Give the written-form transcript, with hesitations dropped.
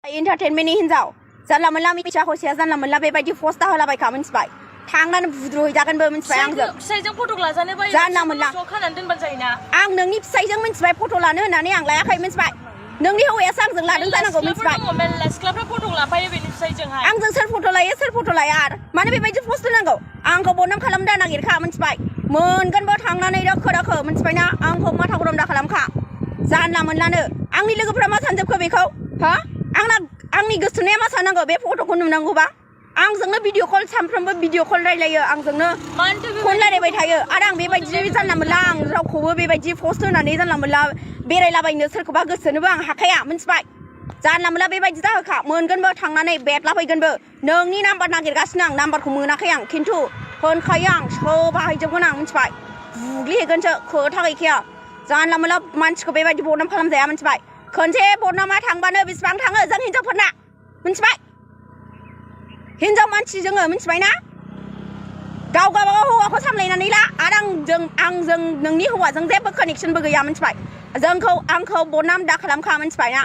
इन्टारटेनमेन्टनि हिनजाव जानला मोनला मिथिया हसिया जानला मोनला बेबायदि पस्टा होलाबायखा मिथिबाय थांनानै बुद्रुहैजागोनबो मिथिबाय आंजों फिसाइजों फट' लाजानो बायो जानला मोनला खानानै दोनबानो जायोना आं नोंनि फिसाइजों मिथिबाय फट' लानो होननानै आं लायाखै मिथिबाय नोंनि हौवायासो आंजों लादों जानांगौ मिथिबाय मेल्ला सिख्लाफ्रा फट' लाफायो बेनि फिसाइजोंहाय आंजों सोर फट' लायो सोर फट' लाया आरो मानो बेबायदि पस्ट होनांगौ आंखौ बदनाम खालामनो नागिरखा मिथिबाय मोनगोनबो थांनानै दोखो दोखो मिथिबायना आंखौ माथा गरम दा खालामखा जानला मोनलानो आंनि लोगोफ्रा मा सानजोबखो बेखौ हा आंनि गोसोनाया मा साननांगौ बे फट'खौ नुनांगौबा आंजोंनो भिडिअ कल सानफ्रोमबो भिडिअ कल रायलायो आंजोंनो फन रायलायबाय थायो आरो आं बेबायदि जानला मोनला आं रावखौबो बेबायदि पस्ट होनानै जानला मोनला बेरायलाबायनो सोरखौबा गोसोनोबो आं हाखाया मिथिबाय जानला मोनला बेबायदि दाहोखा मोनगोनबो थांनानै बेदलाफैगोनबो नोंनि नाम्बार नागिरगासिनो आं नाम्बारखौ मोनाखै आं खिन्थु होनखायो आं सोबाहायजोबगोन आं मिथिबाय बुग्लिहैगोनसो खोथा गैखाया जानला मोनला मानसिखौ बेबायदि बदनाम खालामजाया मिथिबाय खनसे बदनामा थांबानो बेसेबां थाङो जों हिनजावफोरना मिथिबाय हिनजाव मानसि जोङो मिथिबायना गाव गावबागाव हौवाखौ सामलायनानै ला आरो आंजों नोंनि हौवाजों जेबो कानेक्सनबो गैया मिथिबाय आंखौ बदनाम दा खालामखा मिथिबाय ना